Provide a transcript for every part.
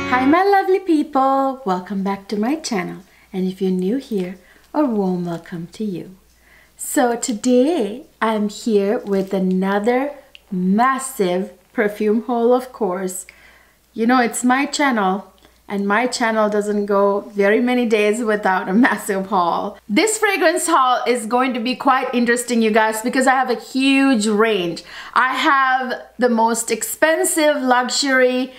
Hi my lovely people, welcome back to my channel, and if you're new here, a warm welcome to you. So today I'm here with another massive perfume haul, of course. You know, it's my channel and my channel doesn't go very many days without a massive haul. This fragrance haul is going to be quite interesting, you guys, because I have a huge range. I have the most expensive luxury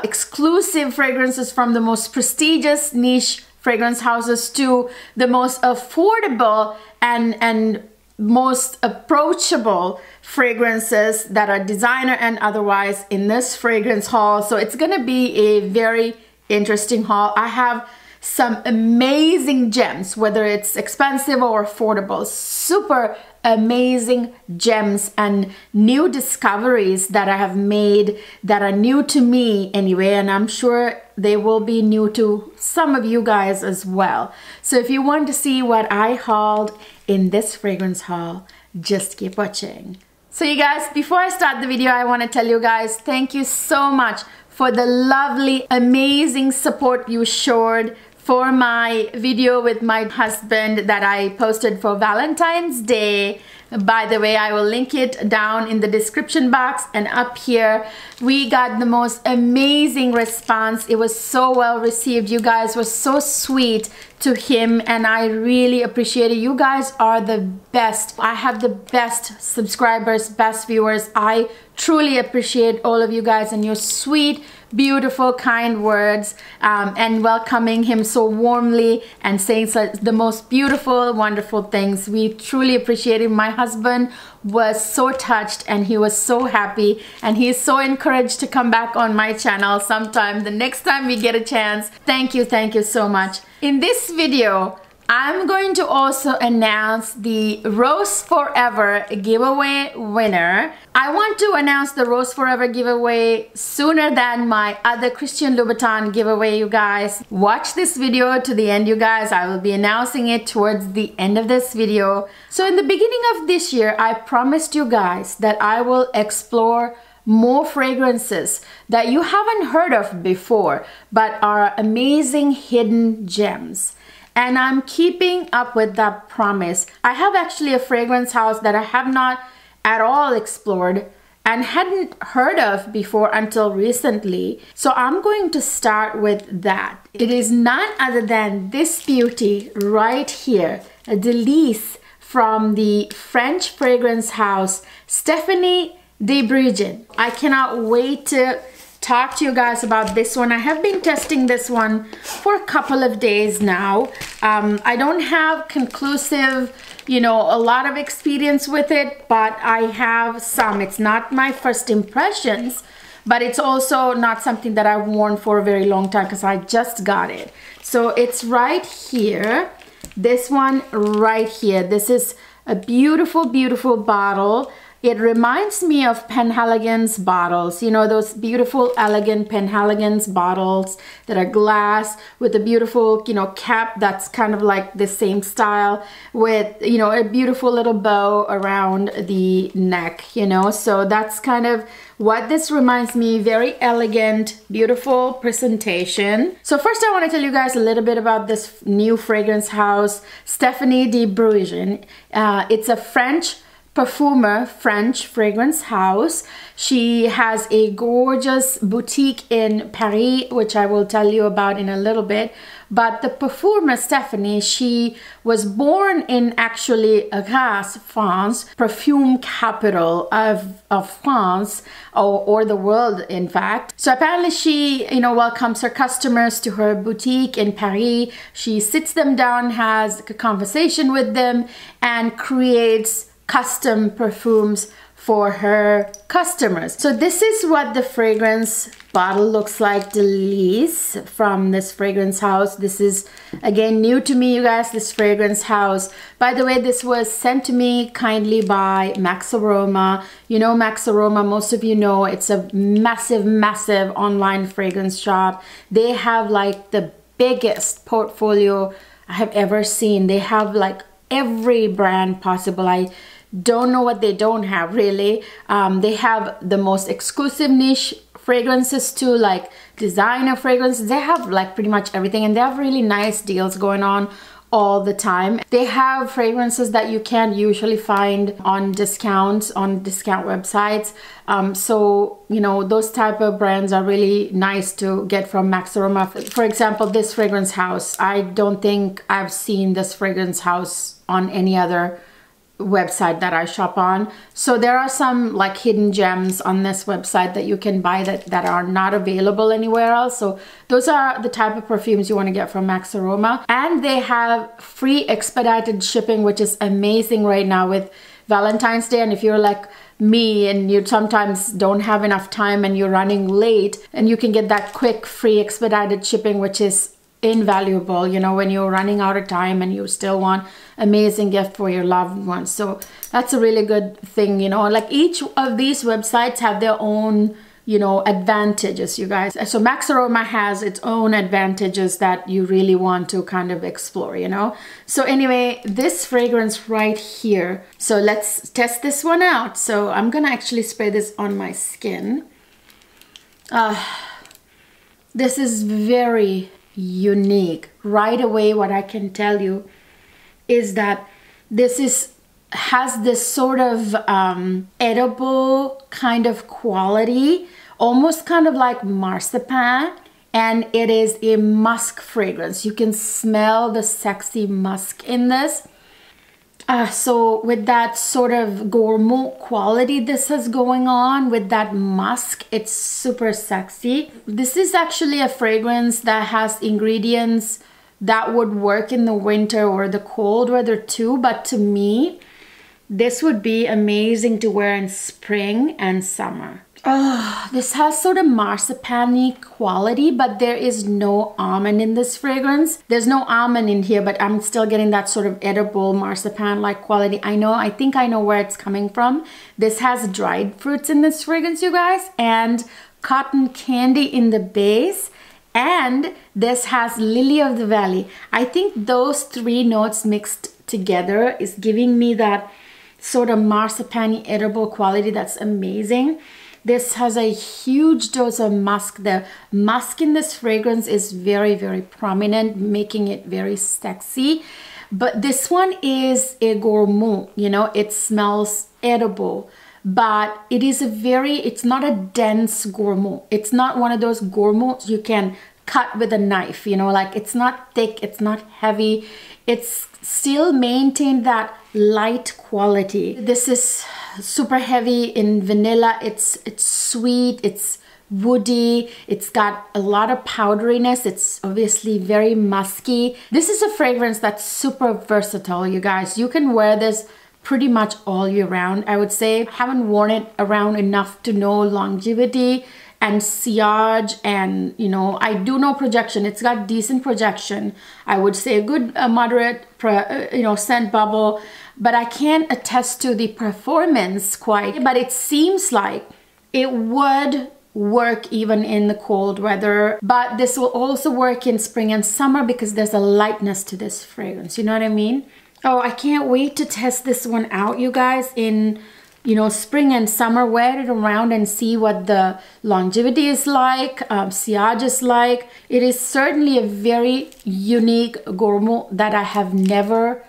exclusive fragrances from the most prestigious niche fragrance houses to the most affordable and most approachable fragrances that are designer and otherwise in this fragrance haul. So it's gonna be a very interesting haul. I have some amazing gems, whether it's expensive or affordable, super amazing gems and new discoveries that I have made that are new to me anyway, and I'm sure they will be new to some of you guys as well. So if you want to see what I hauled in this fragrance haul, just keep watching. So you guys, before I start the video, I want to tell you guys thank you so much for the lovely, amazing support you showed for my video with my husband that I posted for Valentine's Day. By the way, I will link it down in the description box and up here. We got the most amazing response. It was so well received. You guys were so sweet to him and I really appreciate it. You guys are the best. I have the best subscribers, best viewers. I truly appreciate all of you guys and your sweet, beautiful, kind words and welcoming him so warmly and saying the most beautiful, wonderful things. We truly appreciate it. My husband was so touched and he was so happy and he is so encouraged to come back on my channel sometime the next time we get a chance. Thank you so much. In this video, I'm going to also announce the Rose Forever giveaway winner. I want to announce the Rose Forever giveaway sooner than my other Christian Louboutin giveaway, you guys. Watch this video to the end, you guys. I will be announcing it towards the end of this video. So in the beginning of this year, I promised you guys that I will explore more fragrances that you haven't heard of before, but are amazing hidden gems. And I'm keeping up with that promise. I have actually a fragrance house that I have not at all explored and hadn't heard of before until recently. So I'm going to start with that. It is none other than this beauty right here, a Delice from the French fragrance house Stephanie de Bruggen. I cannot wait to talk to you guys about this one. I have been testing this one for a couple of days now. I don't have conclusive, you know, a lot of experience with it, but I have some. It's not my first impressions, but it's also not something that I've worn for a very long time because I just got it. So it's right here, this one right here. This is a beautiful, beautiful bottle. It reminds me of Penhaligon's bottles, you know, those beautiful, elegant Penhaligon's bottles that are glass with a beautiful, you know, cap that's kind of like the same style with, you know, a beautiful little bow around the neck, you know. So that's kind of what this reminds me. Very elegant, beautiful presentation. So first I want to tell you guys a little bit about this new fragrance house, Stephanie de Bruggen. It's a French perfumer, French fragrance house. She has a gorgeous boutique in Paris, which I will tell you about in a little bit. But the perfumer Stephanie, she was born in actually Arras, France, perfume capital of France, or the world in fact. So apparently she, you know, welcomes her customers to her boutique in Paris. She sits them down, has a conversation with them, and creates custom perfumes for her customers. So this is what the fragrance bottle looks like, Delice from this fragrance house. This is again new to me, you guys, this fragrance house. By the way, this was sent to me kindly by Max Aroma. You know Max Aroma, most of you know, it's a massive, massive online fragrance shop. They have like the biggest portfolio I have ever seen. They have like every brand possible. I don't know what they don't have really. They have the most exclusive niche fragrances too, like designer fragrances. They have like pretty much everything, and they have really nice deals going on all the time. They have fragrances that you can't usually find on discounts, on discount websites. So, you know, those type of brands are really nice to get from Max Aroma. For example, this fragrance house, I don't think I've seen this fragrance house on any other website that I shop on. So there are some like hidden gems on this website that you can buy that are not available anywhere else. So those are the type of perfumes you want to get from Max Aroma. And they have free expedited shipping, which is amazing right now with Valentine's Day. And if you're like me and you sometimes don't have enough time and you're running late, and you can get that quick free expedited shipping, which is invaluable, you know, when you're running out of time and you still want amazing gift for your loved ones. So that's a really good thing, you know. Like each of these websites have their own, you know, advantages, you guys. So Max Aroma has its own advantages that you really want to kind of explore, you know. So anyway, this fragrance right here, so let's test this one out. So I'm gonna actually spray this on my skin. This is very unique. Right away, what I can tell you is that this has this sort of edible kind of quality, almost kind of like marzipan, and it is a musk fragrance. You can smell the sexy musk in this. So with that sort of gourmet quality this is going on with that musk, it's super sexy. This is actually a fragrance that has ingredients that would work in the winter or the cold weather too, but to me, this would be amazing to wear in spring and summer. Oh, this has sort of marzipan-y quality, but there is no almond in this fragrance. There's no almond in here, but I'm still getting that sort of edible marzipan-like quality. I think I know where it's coming from. This has dried fruits in this fragrance, you guys, and cotton candy in the base. And this has lily of the valley. I think those three notes mixed together is giving me that sort of marzipan-y edible quality that's amazing. This has a huge dose of musk. The musk in this fragrance is very, very prominent, making it very sexy. But this one is a gourmet, you know, it smells edible, but it is it's not a dense gourmet. It's not one of those gourmets you can cut with a knife, you know, like it's not thick, it's not heavy. It's still maintained that light quality. This is super heavy in vanilla. It's sweet, it's woody, it's got a lot of powderiness. It's obviously very musky. This is a fragrance that's super versatile, you guys. You can wear this pretty much all year round, I would say. I haven't worn it around enough to know longevity and sillage, and you know, I do know projection. It's got decent projection. I would say a good moderate you know, scent bubble, but I can't attest to the performance quite. But it seems like it would work even in the cold weather, but this will also work in spring and summer because there's a lightness to this fragrance, you know what I mean? Oh, I can't wait to test this one out, you guys, in, you know, spring and summer. Wear it around and see what the longevity is like, sillage is like. It is certainly a very unique gourmet that I have never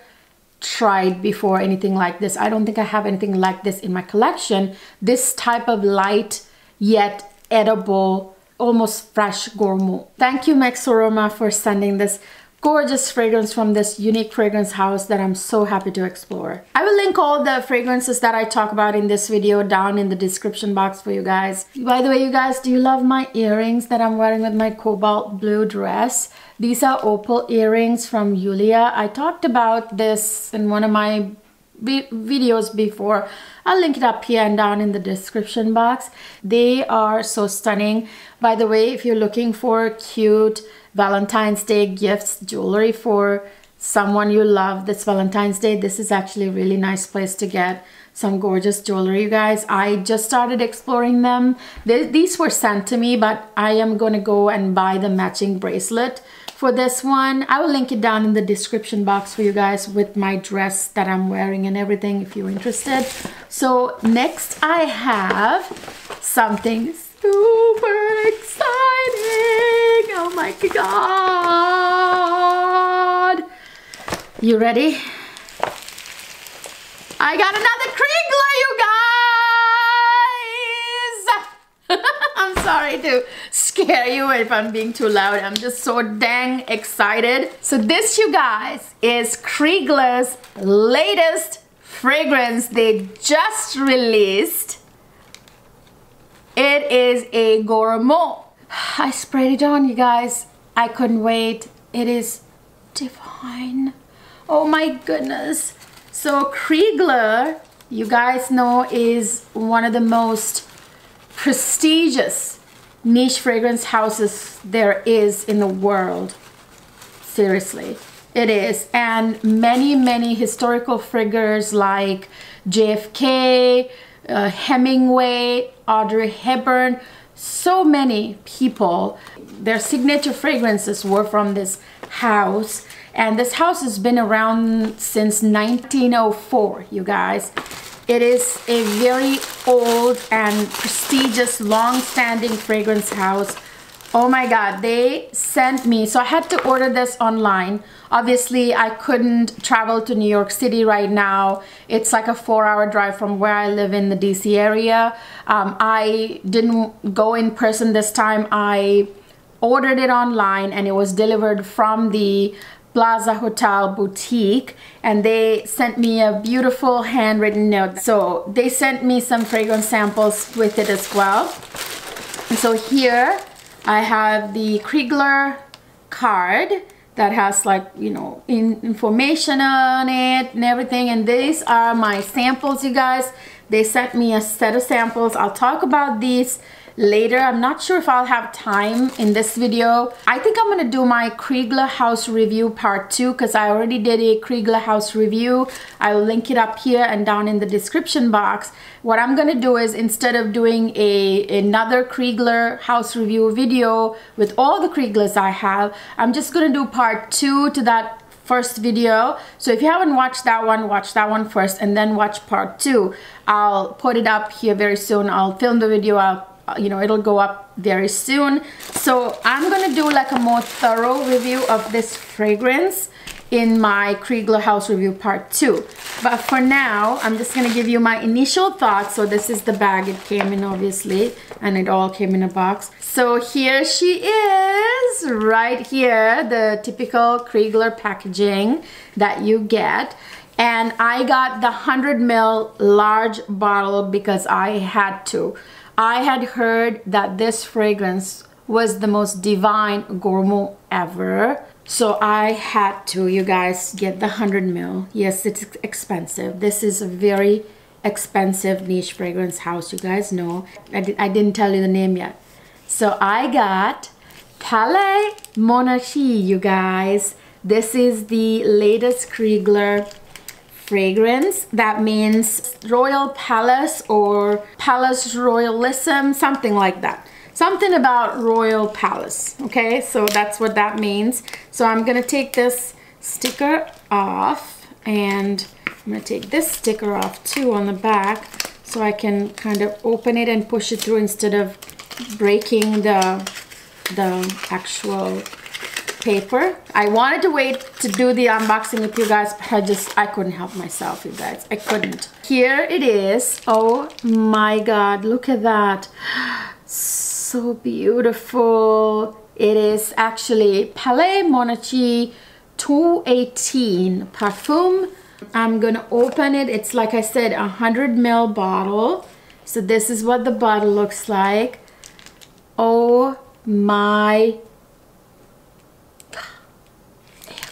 tried before, anything like this. I don't think I have anything like this in my collection. This type of light yet edible, almost fresh gourmet. Thank you, Max Aroma, for sending this gorgeous fragrance from this unique fragrance house that I'm so happy to explore. I will link all the fragrances that I talk about in this video down in the description box for you guys. By the way, you guys, do you love my earrings that I'm wearing with my cobalt blue dress? These are opal earrings from Jeulia. I talked about this in one of my videos before. I'll link it up here and down in the description box. They are so stunning. By the way, if you're looking for cute Valentine's Day gifts, jewelry for someone you love this Valentine's Day, this is actually a really nice place to get some gorgeous jewelry, you guys. I just started exploring them. These were sent to me, but I am gonna go and buy the matching bracelet for this one. I will link it down in the description box for you guys with my dress that I'm wearing and everything if you're interested. So next I have something super exciting. Oh my God. You ready? I got another Krigler, you guys. I'm sorry to scare you if I'm being too loud. I'm just so dang excited. So this, you guys, is Krigler's latest fragrance they just released. It is a gourmand. I sprayed it on, you guys. I couldn't wait. It is divine. Oh my goodness. So Krigler, you guys know, is one of the most prestigious niche fragrance houses there is in the world. Seriously, it is. And many historical figures like JFK, Hemingway, Audrey Hepburn, so many people, their signature fragrances were from this house. And this house has been around since 1904, you guys. It is a very old and prestigious, long-standing fragrance house. Oh my God, they sent me, so I had to order this online. Obviously, I couldn't travel to New York City right now. It's like a 4-hour drive from where I live in the DC area. I didn't go in person this time. I ordered it online and it was delivered from the Plaza Hotel boutique, and they sent me a beautiful handwritten note. So they sent me some fragrance samples with it as well. And so here I have the Krigler card that has, like, you know, information on it and everything. And these are my samples, you guys. They sent me a set of samples. I'll talk about these later. I'm not sure if I'll have time in this video. I think I'm gonna do my Krigler house review part 2 because I already did a Krigler house review. I'll link it up here and down in the description box. What I'm gonna do is, instead of doing another Krigler house review video with all the Kriglers I have, I'm just gonna do part 2 to that first video. So if you haven't watched that one, watch that one first and then watch part 2. I'll put it up here very soon. I'll film the video. It'll go up very soon. So I'm gonna do like a more thorough review of this fragrance in my Krigler house review part 2. But for now, I'm just gonna give you my initial thoughts. So this is the bag it came in, obviously, and it all came in a box. So here she is, right here, the typical Krigler packaging that you get. And I got the 100 ml large bottle because I had to. I had heard that this fragrance was the most divine gourmand ever. So I had to, you guys, get the 100 ml. Yes, it's expensive. This is a very expensive niche fragrance house, you guys know. I didn't tell you the name yet. So I got Palais Monarchie, you guys. This is the latest Krigler fragrance. That means Royal Palace or Palace Royalissime, something like that. Something about Royal Palace, okay? So that's what that means. So I'm gonna take this sticker off, and I'm gonna take this sticker off too on the back so I can kind of open it and push it through instead of breaking the actual paper. I wanted to wait to do the unboxing with you guys, but I couldn't help myself, you guys. I couldn't. Here it is. Oh my God, look at that. So beautiful. It is actually Palais Monarchie 218 Perfume. I'm gonna open it. It's, like I said, a 100 ml bottle. So this is what the bottle looks like. Oh my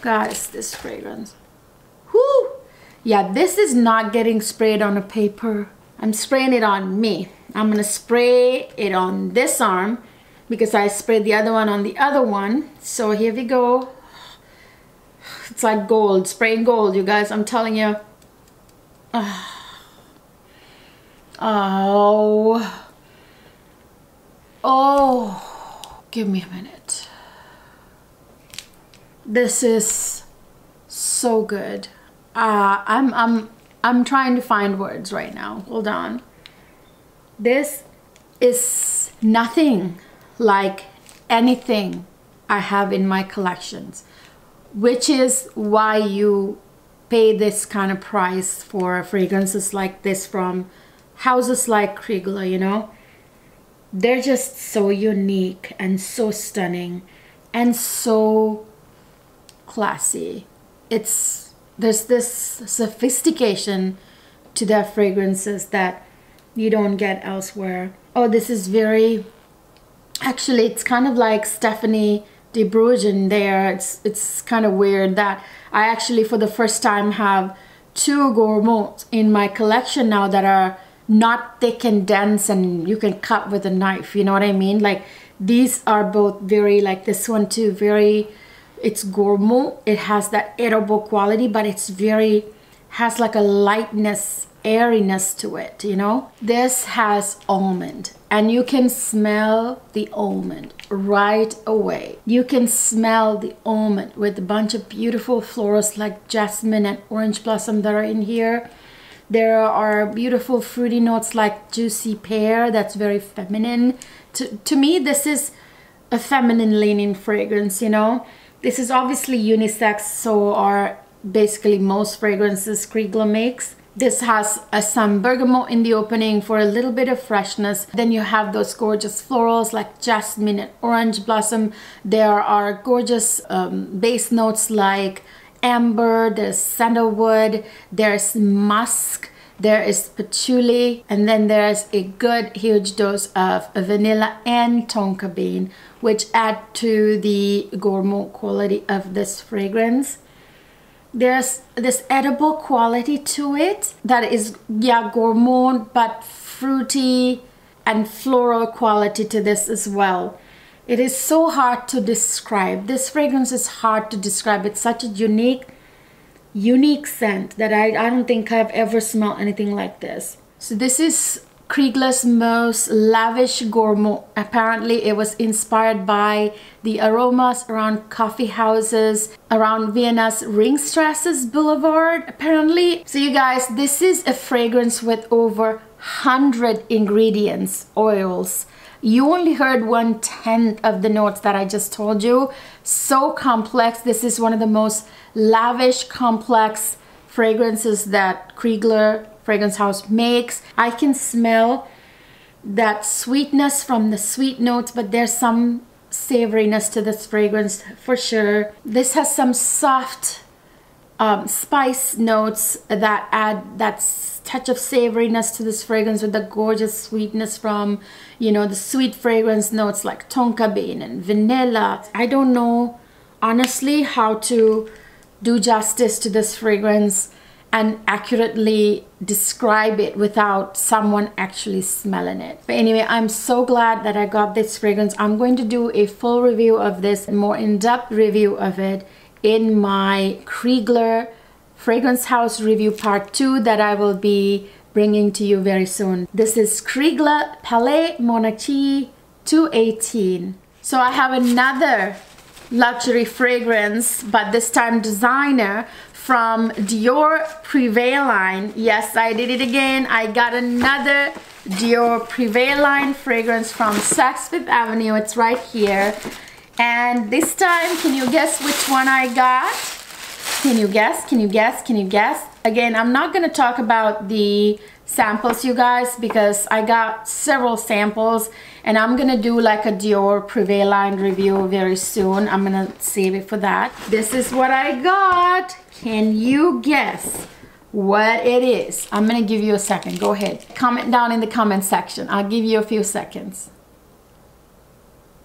guys, this fragrance. Whoo! Yeah, this is not getting sprayed on a paper. I'm spraying it on me. I'm gonna spray it on this arm because I sprayed the other one on the other one. So here we go. It's like gold, spraying gold, you guys. I'm telling you. Oh, give me a minute. This is so good. I'm trying to find words right now. Hold on. This is nothing like anything I have in my collections, which is why you pay this kind of price for fragrances like this from houses like Krigler, you know. They're just so unique and so stunning and so classy. There's this sophistication to their fragrances that you don't get elsewhere. Oh, this is very, actually it's kind of like Stephanie de Bruges there. It's kind of weird that I actually for the first time have two gourmands in my collection now that are not thick and dense and you can cut with a knife, you know what I mean? Like these are both very, like this one too, very, it's gourmand. It has that edible quality, but it's very, has like a lightness, airiness to it, you know. This has almond and you can smell the almond right away. You can smell the almond with a bunch of beautiful florals like jasmine and orange blossom that are in here. There are beautiful fruity notes like juicy pear that's very feminine. To me, this is a feminine leaning fragrance, you know. This is obviously unisex, so are basically most fragrances Krigler makes. This has some bergamot in the opening for a little bit of freshness. Then you have those gorgeous florals like jasmine and orange blossom. There are gorgeous base notes like amber, there's sandalwood, there's musk, there is patchouli, and then there's a good huge dose of vanilla and tonka bean, which add to the gourmand quality of this fragrance. There's this edible quality to it that is, yeah, gourmand, but fruity and floral quality to this as well. It is so hard to describe. This fragrance is hard to describe. It's such a unique scent that I don't think I've ever smelled anything like this. So this is Krigler's most lavish gourmand. Apparently it was inspired by the aromas around coffee houses around Vienna's Ringstrasse Boulevard, apparently. So you guys, this is a fragrance with over 100 ingredients, oils. You only heard 1/10 of the notes that I just told you. So complex. This is one of the most lavish, complex fragrances that Krigler Fragrance House makes. I can smell that sweetness from the sweet notes, but there's some savoriness to this fragrance for sure. This has some soft spice notes that add that touch of savoriness to this fragrance with the gorgeous sweetness from, you know, the sweet fragrance notes like tonka bean and vanilla. I don't know honestly how to do justice to this fragrance and accurately describe it without someone actually smelling it. But anyway, I'm so glad that I got this fragrance. I'm going to do a full review of this, a more in-depth review of it in my Krigler Fragrance House review part 2 that I will be bringing to you very soon. This is Krigler Palais Monarchie 218. So I have another luxury fragrance, but this time designer, from Dior Privé line. Yes, I did it again. I got another Dior Privé line fragrance from Saks Fifth Avenue. It's right here. And this time, can you guess which one I got? Can you guess? Can you guess? Can you guess? Again, I'm not going to talk about the samples, you guys, because I got several samples and I'm going to do like a Dior Privé line review very soon. I'm going to save it for that. This is what I got. Can you guess what it is? I'm going to give you a second. Go ahead. Comment down in the comment section. I'll give you a few seconds.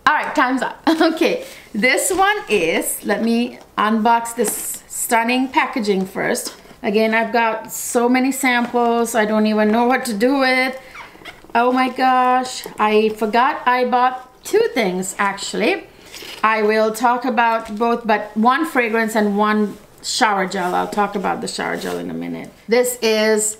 All right, time's up. Okay, this one is, let me unbox this stunning packaging first. Again, I've got so many samples. I don't even know what to do with. Oh my gosh, I forgot I bought 2 things actually. I will talk about both, but one fragrance and one shower gel. I'll talk about the shower gel in a minute. This is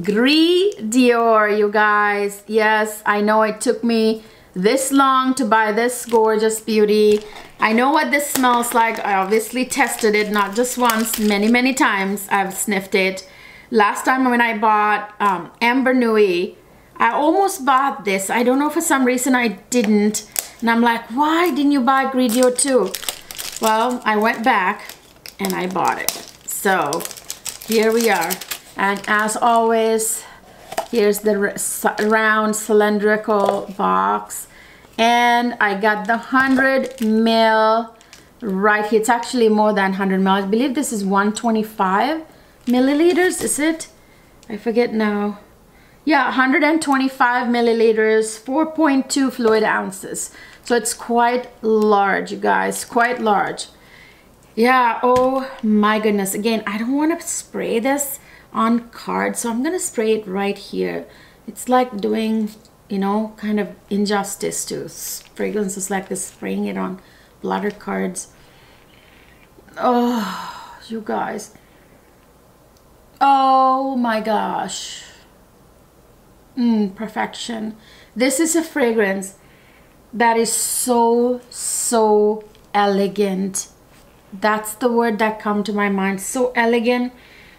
Gree Dior, you guys. Yes, I know it took me this long to buy this gorgeous beauty. I know what this smells like. I obviously tested it, not just once, many times I've sniffed it. Last time when I bought Amber Nuit, I almost bought this. I don't know, for some reason I didn't. And I'm like, why didn't you buy Gree Dior too? Well, I went back and I bought it. So here we are. And as always, here's the round cylindrical box. And I got the 100 ml right here. It's actually more than 100 ml. I believe this is 125 milliliters, is it? I forget now. Yeah, 125 milliliters, 4.2 fluid ounces. So it's quite large, you guys, quite large. Yeah, oh my goodness. Again, I don't want to spray this on cards, so I'm gonna spray it right here. It's like doing, you know, kind of injustice to fragrances like this, spraying it on blotter cards. Oh, you guys. Oh my gosh. Perfection. This is a fragrance that is so elegant. That's the word that come to my mind. So elegant,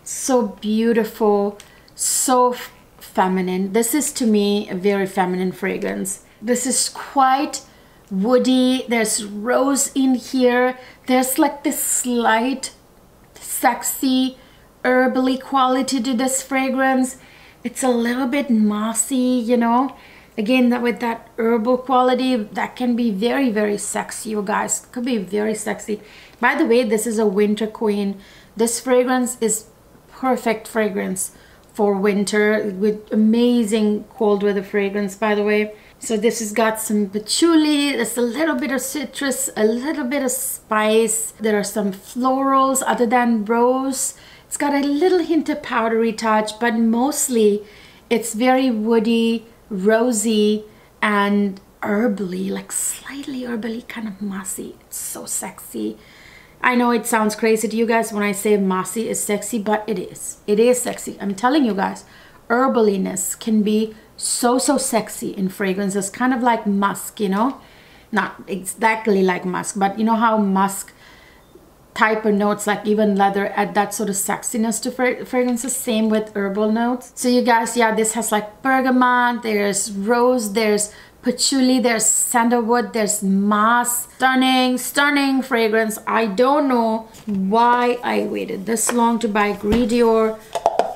so beautiful, so feminine. This is, to me, a very feminine fragrance. This is quite woody. There's rose in here. There's like this slight sexy herbally quality to this fragrance. It's a little bit mossy, you know. Again, with that herbal quality, that can be very sexy, you guys. It could be very sexy. By the way, this is a winter queen. This fragrance is perfect fragrance for winter, with amazing cold weather fragrance, by the way. So this has got some patchouli, there's a little bit of citrus, a little bit of spice. There are some florals other than rose. It's got a little hint of powdery touch, but mostly it's very woody, rosy, and herbally, like slightly herbally, kind of mossy. It's so sexy. I know it sounds crazy to you guys when I say mossy is sexy, but it is. It is sexy. I'm telling you guys, herbaliness can be so sexy in fragrances, kind of like musk, you know? Not exactly like musk, but you know how musk type of notes, like even leather, add that sort of sexiness to fragrances. Same with herbal notes. So you guys, yeah, this has like bergamot, there's rose, there's patchouli, there's sandalwood, there's moss. Stunning fragrance. I don't know why I waited this long to buy Gree Dior.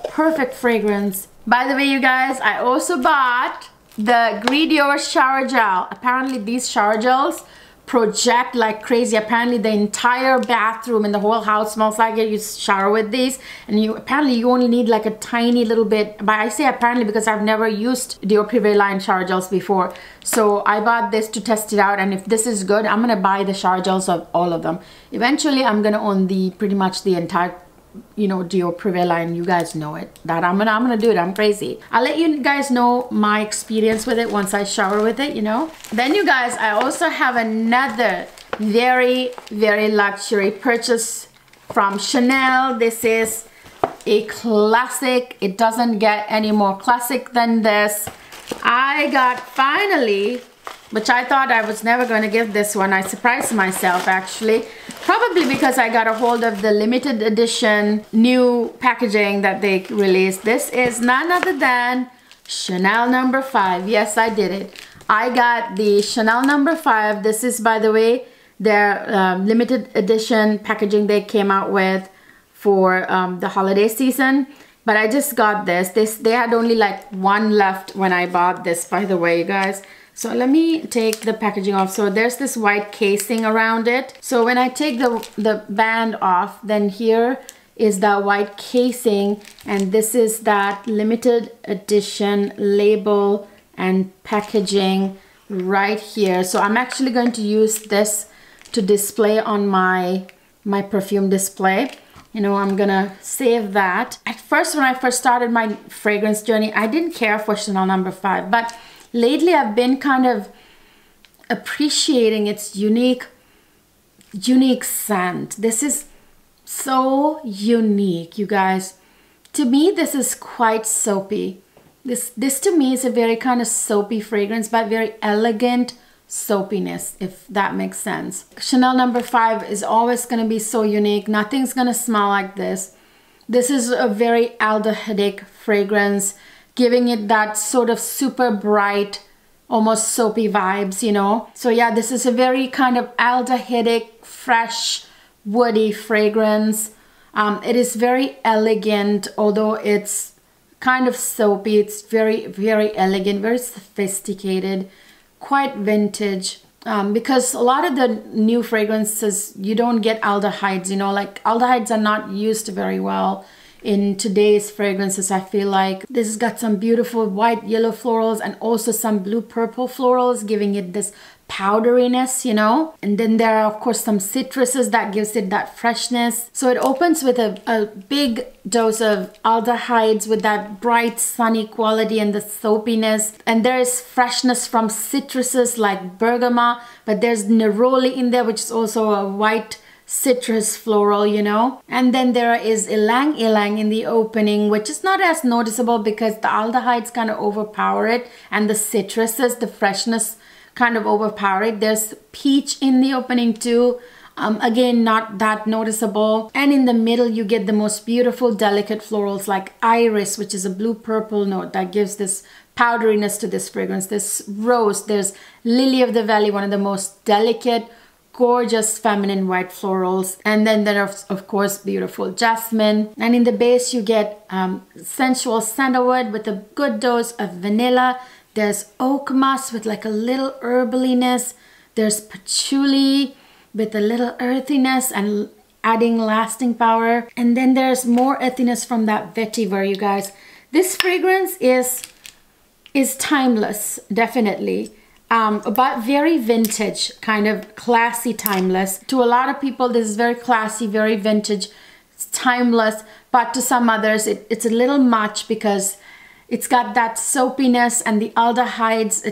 Perfect fragrance. By the way, you guys, I also bought the Gree Dior shower gel. Apparently these shower gels project like crazy. Apparently the entire bathroom and the whole house smells like it. You shower with these, and apparently you only need like a tiny little bit. But I say apparently because I've never used Dior Privé line shower gels before. So I bought this to test it out, and if this is good, I'm gonna buy the shower gels of all of them. Eventually I'm gonna own pretty much the entire, you know, Dior Privé line. You guys know it, that I'm gonna do it. I'm crazy. I'll let you guys know my experience with it once I shower with it, you know. Then you guys, I also have another very luxury purchase from Chanel. This is a classic. It doesn't get any more classic than this. I got finally, which I thought I was never going to get this one. I surprised myself actually. Probably because I got a hold of the limited edition new packaging that they released. This is none other than Chanel No. 5. Yes, I did it. I got the Chanel No. 5. This is, by the way, their limited edition packaging they came out with for the holiday season. But I just got this. They had only like one left when I bought this, by the way, you guys. So let me take the packaging off. So there's this white casing around it. So when I take the band off, then here is that white casing, and this is that limited edition label and packaging right here. So I'm actually going to use this to display on my perfume display. You know, I'm gonna save that. At first, when I first started my fragrance journey, I didn't care for Chanel No. 5, but lately I've been kind of appreciating its unique scent. This is so unique, you guys. To me, this is quite soapy. This to me is a very kind of soapy fragrance, but very elegant soapiness, if that makes sense. Chanel No. 5 is always going to be so unique. Nothing's going to smell like this. This is a very aldehydic fragrance. giving it that sort of super bright, almost soapy vibes, you know. So yeah, this is a very kind of aldehydic, fresh, woody fragrance. It is very elegant, although it's kind of soapy. It's very, very elegant, very sophisticated, quite vintage. Because a lot of the new fragrances, you don't get aldehydes, you know, like aldehydes are not used very well in today's fragrances. I feel like this has got some beautiful white, yellow florals and also some blue purple florals, giving it this powderiness, you know. And then there are of course some citruses that gives it that freshness. So it opens with a big dose of aldehydes with that bright sunny quality and the soapiness, and there is freshness from citruses like bergamot, but there's neroli in there, which is also a white citrus floral, you know. And then there is ylang ylang in the opening, which is not as noticeable because the aldehydes kind of overpower it and the citruses, the freshness kind of overpower it. There's peach in the opening too. Again, not that noticeable. And in the middle, you get the most beautiful, delicate florals like iris, which is a blue purple note that gives this powderiness to this fragrance. This rose, there's lily of the valley, one of the most delicate, gorgeous feminine white florals. And then there are of course beautiful jasmine. And in the base, you get sensual sandalwood with a good dose of vanilla. There's oak moss with like a little herbaliness. There's patchouli with a little earthiness and adding lasting power. And then there's more earthiness from that vetiver, you guys. This fragrance is timeless, definitely. But very vintage, kind of classy, timeless. To a lot of people, this is very classy, very vintage, it's timeless. But to some others, it's a little much because it's got that soapiness and the aldehydes.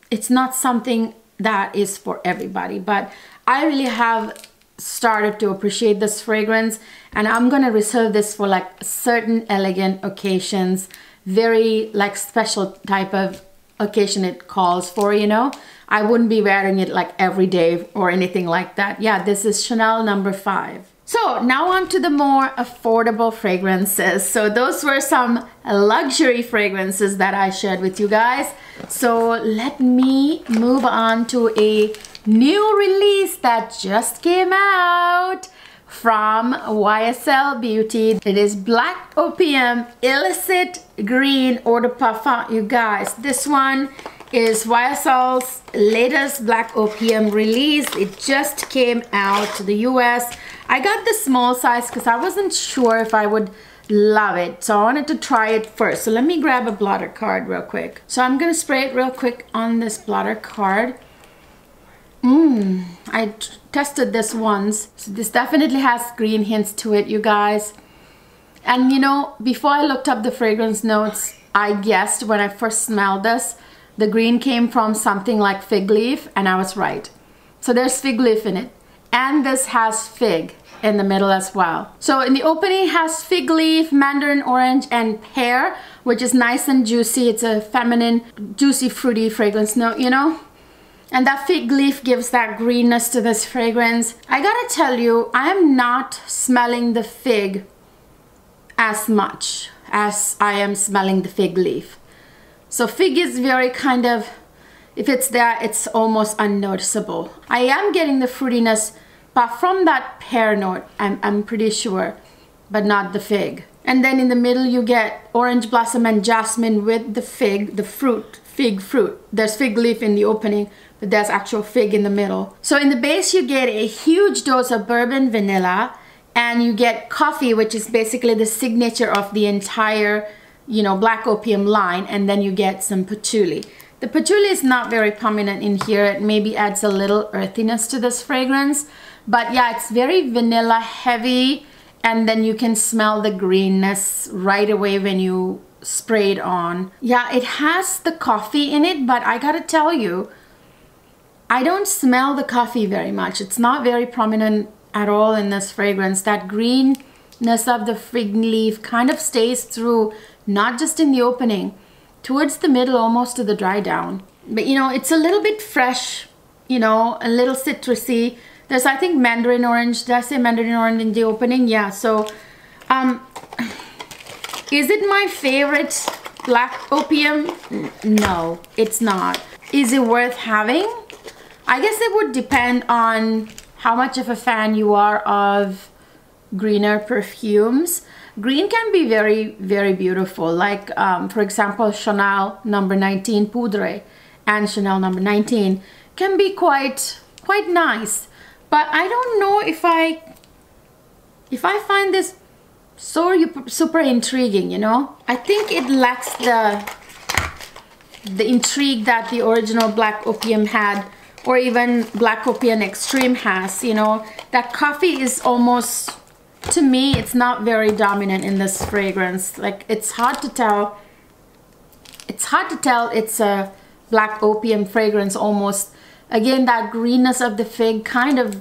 It's not something that is for everybody, but I really have started to appreciate this fragrance, and I'm gonna reserve this for like certain elegant occasions, very like special type of occasion it calls for, you know. I wouldn't be wearing it like every day or anything like that. Yeah, this is Chanel number 5. So now on to the more affordable fragrances. So those were some luxury fragrances that I shared with you guys. So let me move on to a new release that just came out from YSL Beauty. It is Black Opium Illicit Green Eau de Parfum. You guys, this one is YSL's latest Black Opium release. It just came out to the US. I got the small size because I wasn't sure if I would love it, so I wanted to try it first. So let me grab a blotter card real quick. So I'm gonna spray it real quick on this blotter card. I tested this once, so this definitely has green hints to it, you guys. And you know, before I looked up the fragrance notes, I guessed when I first smelled this, the green came from something like fig leaf, and I was right. So there's fig leaf in it. And this has fig in the middle as well. So in the opening it has fig leaf, mandarin orange, and pear, which is nice and juicy. It's a feminine, juicy, fruity fragrance note, you know. And that fig leaf gives that greenness to this fragrance. I gotta tell you, I am not smelling the fig as much as I am smelling the fig leaf. So fig is very kind of, if it's there, it's almost unnoticeable. I am getting the fruitiness, but from that pear note, I'm pretty sure, but not the fig. And then in the middle, you get orange blossom and jasmine with the fig, the fruit, fig fruit. There's fig leaf in the opening, but there's actual fig in the middle. So in the base, you get a huge dose of bourbon vanilla, and you get coffee, which is basically the signature of the entire, you know, Black Opium line, and then you get some patchouli. The patchouli is not very prominent in here. It maybe adds a little earthiness to this fragrance, but yeah, it's very vanilla heavy, and then you can smell the greenness right away when you spray it on. Yeah, it has the coffee in it, but I gotta tell you, I don't smell the coffee very much. It's not very prominent at all in this fragrance. That greenness of the fig leaf kind of stays through, not just in the opening, towards the middle, almost to the dry down. But you know, it's a little bit fresh, you know, a little citrusy. There's, I think, mandarin orange. Did I say mandarin orange in the opening? Yeah, so is it my favorite Black Opium? No, it's not. Is it worth having? I guess it would depend on how much of a fan you are of greener perfumes. Green can be very, very beautiful. Like, for example, Chanel number 19 Poudre and Chanel number 19 can be quite nice. But I don't know if I find this so super intriguing, you know. I think it lacks the intrigue that the original Black Opium had, or even Black Opium Extreme has, you know. That coffee is almost, to me, it's not very dominant in this fragrance. Like, it's hard to tell. It's hard to tell it's a Black Opium fragrance almost. Again, that greenness of the fig kind of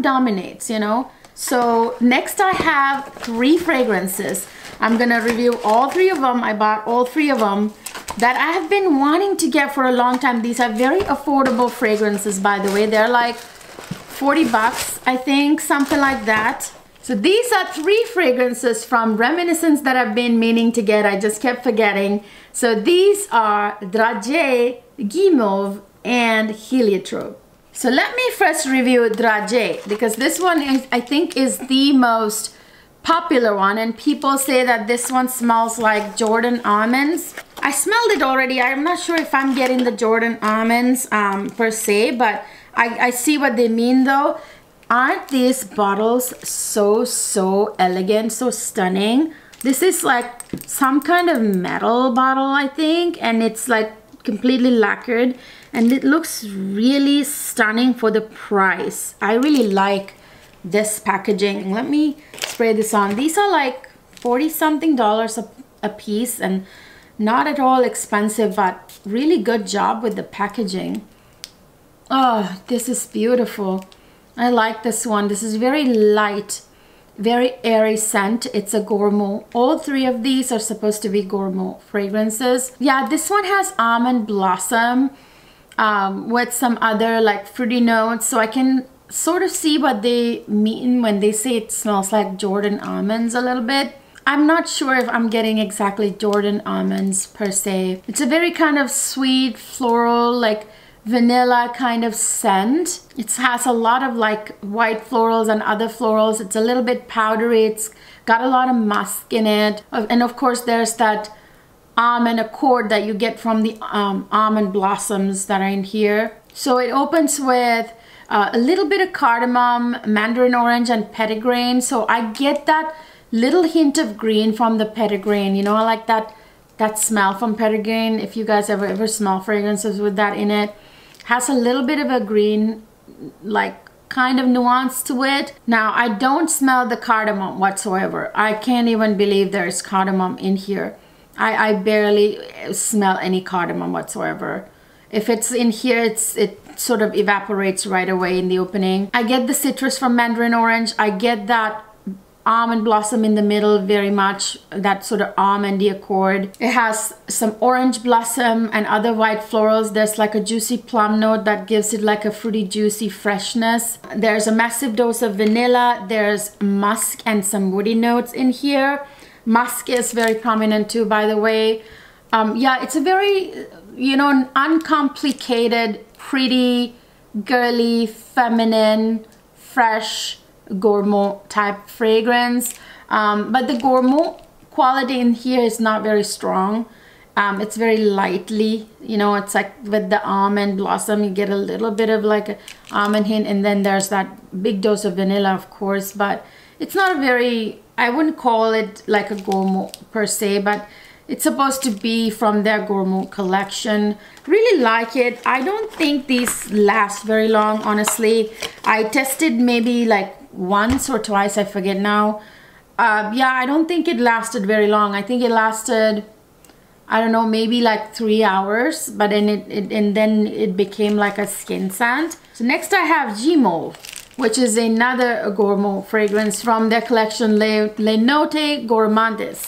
dominates, you know. So next I have 3 fragrances. I'm gonna review all 3 of them. I bought all 3 of them that I have been wanting to get for a long time. These are very affordable fragrances, by the way. They're like 40 bucks, I think, something like that. So these are 3 fragrances from Reminiscence that I've been meaning to get. I just kept forgetting. So these are Dragé, Guimauve, and Heliotrope. So let me first review Dragé, because this one is, I think, is the most popular one, and people say that this one smells like Jordan almonds. I smelled it already. I'm not sure if I'm getting the Jordan almonds per se, but I see what they mean though. Aren't these bottles so elegant, so stunning? This is like some kind of metal bottle, I think, and it's like completely lacquered, and it looks really stunning for the price. I really like this packaging. Let me spray this on. These are like $40-something a piece, and not at all expensive, but really good job with the packaging. Oh, this is beautiful. I like this one. This is very light, very airy scent. It's a gourmand. All 3 of these are supposed to be gourmand fragrances. Yeah, this one has almond blossom with some other like fruity notes. So I can sort of see what they mean when they say it smells like Jordan almonds a little bit. I'm not sure if I'm getting exactly Jordan almonds per se. It's a very kind of sweet, floral, like vanilla kind of scent. It has a lot of like white florals and other florals. It's a little bit powdery. It's got a lot of musk in it. And of course there's that almond accord that you get from the almond blossoms that are in here. So it opens with a little bit of cardamom, mandarin orange, and petitgrain. So I get that little hint of green from the petitgrain. You know, I like that smell from petitgrain. If you guys ever smell fragrances with that in it, has a little bit of a green, like kind of nuance to it. Now, I don't smell the cardamom whatsoever. I can't even believe there's cardamom in here. I barely smell any cardamom whatsoever. If it's in here, it sort of evaporates right away in the opening. I get the citrus from mandarin orange. I get that almond blossom in the middle very much, that sort of almondy accord. It has some orange blossom and other white florals. There's like a juicy plum note that gives it like a fruity, juicy freshness. There's a massive dose of vanilla. There's musk and some woody notes in here. Musk is very prominent too, by the way. Yeah, it's a very, you know, uncomplicated, pretty, girly, feminine, fresh, gourmand type fragrance, but the gourmand quality in here is not very strong. It's very lightly, you know, it's like with the almond blossom you get a little bit of like an almond hint, and then there's that big dose of vanilla, of course, but it's not a very, I wouldn't call it like a gourmand per se, but it's supposed to be from their gourmand collection. Really like it. I don't think these last very long, honestly. I tested maybe like once or twice, I forget now. Yeah, I don't think it lasted very long. I think it lasted, I don't know, maybe like 3 hours, but then it became like a skin scent. So next I have Guimauve, which is another gourmand fragrance from their collection Les Notes Gourmandes.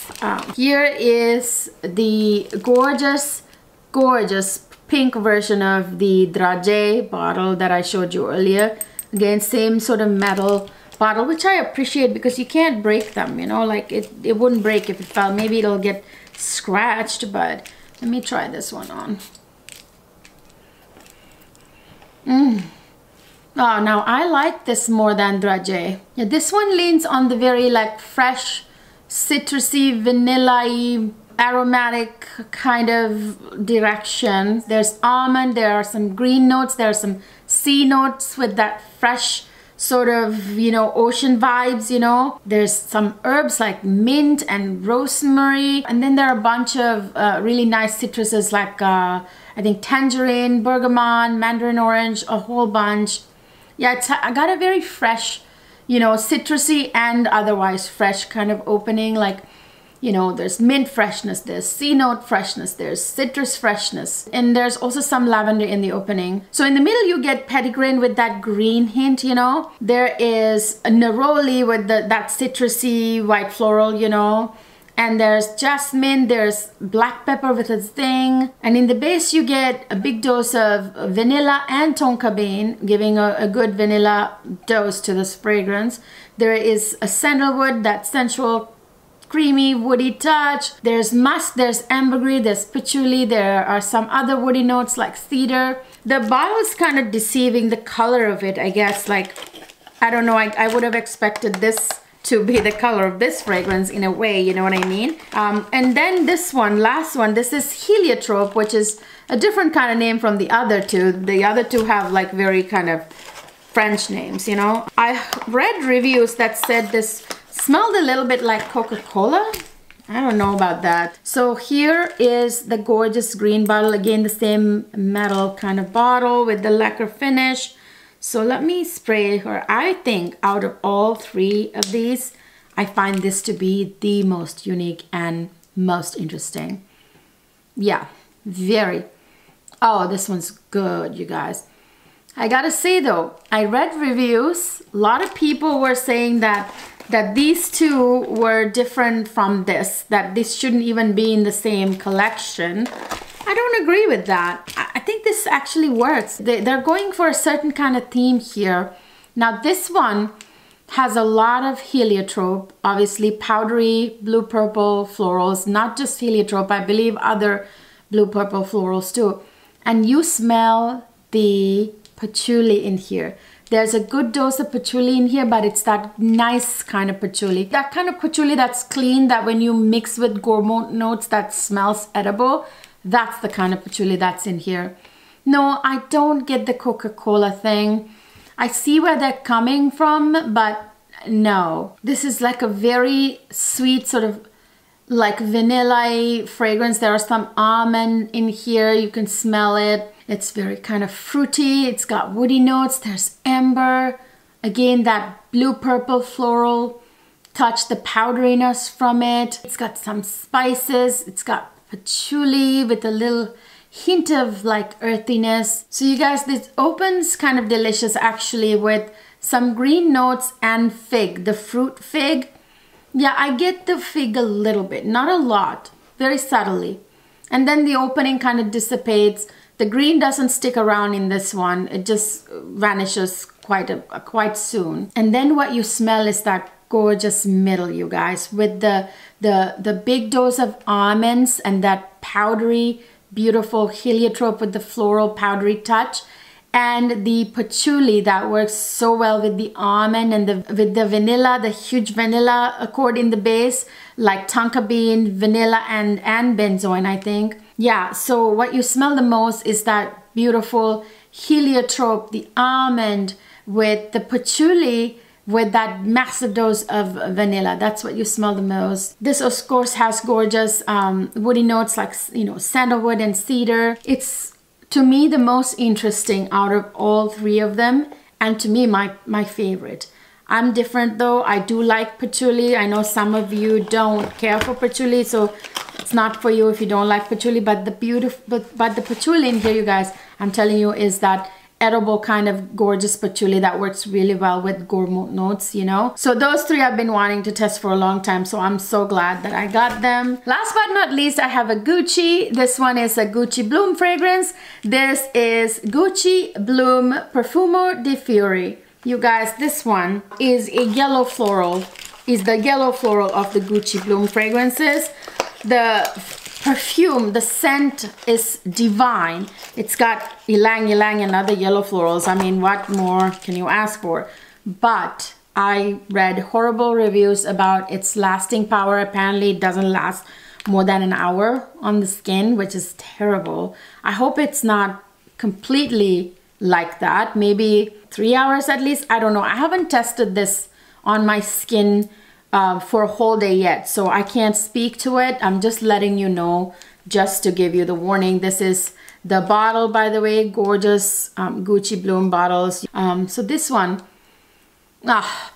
Here is the gorgeous pink version of the Dragé bottle that I showed you earlier. Again, same sort of metal bottle, which I appreciate because you can't break them, you know, like it wouldn't break if it fell. Maybe it'll get scratched, but let me try this one on. Oh, now I like this more than Dragé. Yeah, this one leans on the very like fresh, citrusy, vanilla-y, aromatic kind of direction. There's almond, there are some green notes, there are some sea notes with that fresh sort of, you know, ocean vibes, you know. There's some herbs like mint and rosemary, and then there are a bunch of really nice citruses like I think tangerine, bergamot, mandarin orange, a whole bunch. Yeah, I got a very fresh, you know, citrusy and otherwise fresh kind of opening. Like, you know, there's mint freshness, there's sea note freshness, there's citrus freshness, and there's also some lavender in the opening. So in the middle you get petitgrain with that green hint, you know. There is a neroli with that citrusy white floral, you know. And there's jasmine, there's black pepper with a zing. And in the base you get a big dose of vanilla and tonka bean, giving a good vanilla dose to this fragrance. There is a sandalwood, that sensual, creamy, woody touch. There's musk, there's ambergris, there's patchouli. There are some other woody notes like cedar. The bottle is kind of deceiving, the color of it, I guess. Like, I don't know, I would have expected this to be the color of this fragrance in a way, you know what I mean? And then this one, last one, this is Heliotrope, which is a different kind of name from the other two. The other two have like very kind of French names, you know? I read reviews that said this smelled a little bit like Coca-Cola. I don't know about that. So here is the gorgeous green bottle. Again, the same metal kind of bottle with the lacquer finish. So let me spray her. I think out of all three of these, I find this to be the most unique and most interesting. Yeah, very. Oh, this one's good, you guys. I gotta say though, I read reviews. A lot of people were saying that these two were different from this, that this shouldn't even be in the same collection. I don't agree with that. I think this actually works. They're going for a certain kind of theme here. Now this one has a lot of heliotrope, obviously powdery blue purple florals, not just heliotrope, I believe other blue purple florals too. And you smell the patchouli in here. There's a good dose of patchouli in here, but it's that nice kind of patchouli. That kind of patchouli that's clean, that when you mix with gourmand notes that smells edible. That's the kind of patchouli that's in here. No, I don't get the Coca-Cola thing. I see where they're coming from, but no. This is like a very sweet sort of like vanilla fragrance. There are some almond in here. You can smell it. It's very kind of fruity. It's got woody notes. There's amber. Again, that blue purple floral touch, the powderiness from it. It's got some spices. It's got patchouli with a little hint of like earthiness. So you guys, this opens kind of delicious actually with some green notes and fig, the fruit fig. Yeah, I get the fig a little bit, not a lot, very subtly. And then the opening kind of dissipates. The green doesn't stick around in this one. It just vanishes quite soon. And then what you smell is that gorgeous middle, you guys, with the big dose of almonds and that powdery, beautiful heliotrope with the floral powdery touch, and the patchouli that works so well with the almond and with the vanilla, the huge vanilla accord in the base, like tonka bean, vanilla, and benzoin, I think. Yeah, so what you smell the most is that beautiful heliotrope, the almond with the patchouli, with that massive dose of vanilla. That's what you smell the most. This of course has gorgeous woody notes like, you know, sandalwood and cedar. It's to me the most interesting out of all three of them, and to me my favorite. I'm different though. I do like patchouli. I know some of you don't care for patchouli, so it's not for you if you don't like patchouli, but the patchouli in here, you guys, I'm telling you, is that edible kind of gorgeous patchouli that works really well with gourmand notes, you know. So those three I've been wanting to test for a long time, so I'm so glad that I got them. Last but not least, I have a Gucci. This one is a Gucci Bloom fragrance. This is Gucci Bloom Profumo di Fiori. You guys, this one is a yellow floral, is the yellow floral of the Gucci Bloom fragrances. the perfume, the scent is divine. It's got ylang ylang and other yellow florals. I mean, what more can you ask for? But I read horrible reviews about its lasting power. Apparently it doesn't last more than an hour on the skin, which is terrible. I hope it's not completely like that. Maybe 3 hours at least. I don't know. I haven't tested this on my skin for a whole day yet, so I can't speak to it. I'm just letting you know, just to give you the warning. This is the bottle, by the way. Gorgeous Gucci Bloom bottles. So this one,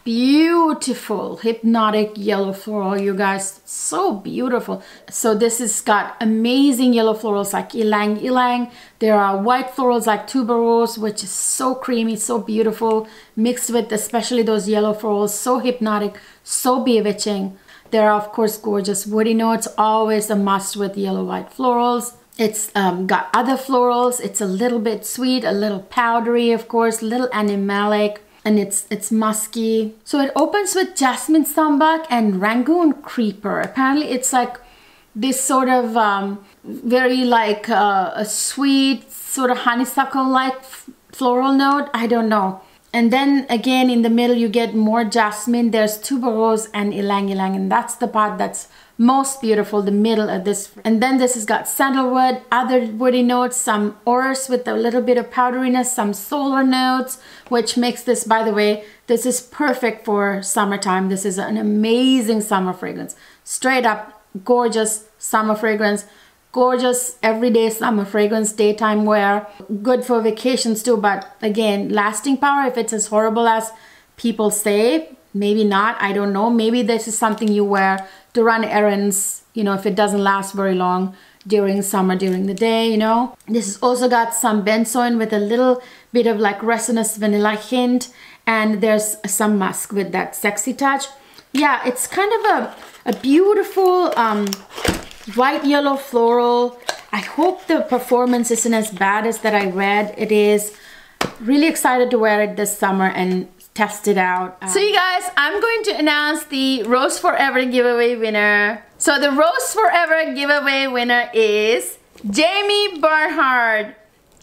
beautiful hypnotic yellow floral, you guys, so beautiful. So this has got amazing yellow florals like ylang ylang. There are white florals like tuberose, which is so creamy, so beautiful, mixed with especially those yellow florals, so hypnotic, so bewitching. There are of course gorgeous woody notes, always a must with yellow white florals. It's got other florals. It's a little bit sweet, a little powdery, of course, a little animalic. And it's musky. So it opens with jasmine sambac and Rangoon creeper. Apparently it's like this sort of very like a sweet sort of honeysuckle like floral note. I don't know. And then again in the middle you get more jasmine. There's tuberose and ylang ylang, and that's the part that's most beautiful, the middle of this. And then this has got sandalwood, other woody notes, some orris with a little bit of powderiness, some solar notes, which makes this, by the way, this is perfect for summertime. This is an amazing summer fragrance. Straight up gorgeous summer fragrance. Gorgeous everyday summer fragrance, daytime wear. Good for vacations too, but again, lasting power, if it's as horrible as people say, maybe not, I don't know. Maybe this is something you wear to run errands, you know, if it doesn't last very long during summer, during the day, you know. This has also got some benzoin with a little bit of like resinous vanilla hint, and there's some musk with that sexy touch. Yeah, it's kind of a beautiful white yellow floral. I hope the performance isn't as bad as that I read it is. Really excited to wear it this summer and test it out. So you guys, I'm going to announce the Rose Forever giveaway winner. So the Rose Forever giveaway winner is Jamie Bernhard.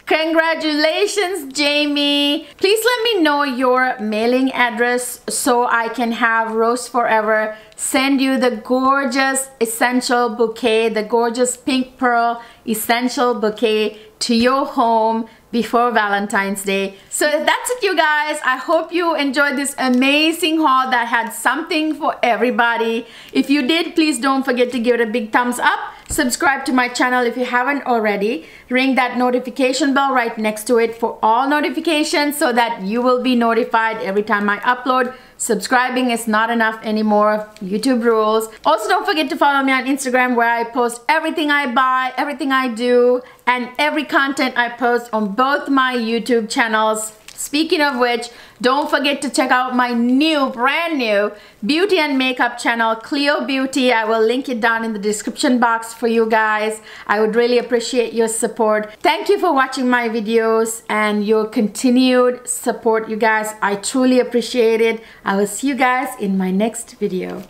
Congratulations, Jamie. Please let me know your mailing address so I can have Rose Forever send you the gorgeous essential bouquet, the gorgeous pink pearl essential bouquet to your home before Valentine's Day. So that's it, you guys. I hope you enjoyed this amazing haul that had something for everybody. If you did, please don't forget to give it a big thumbs up. Subscribe to my channel if you haven't already. Ring that notification bell right next to it for all notifications so that you will be notified every time I upload. Subscribing is not enough anymore. YouTube rules. Also, don't forget to follow me on Instagram where I post everything I buy, everything I do, and every content I post on both my YouTube channels. Speaking of which, don't forget to check out my new, brand new beauty and makeup channel, Cleo Beauty. I will link it down in the description box for you guys. I would really appreciate your support. Thank you for watching my videos and your continued support, you guys. I truly appreciate it. I will see you guys in my next video.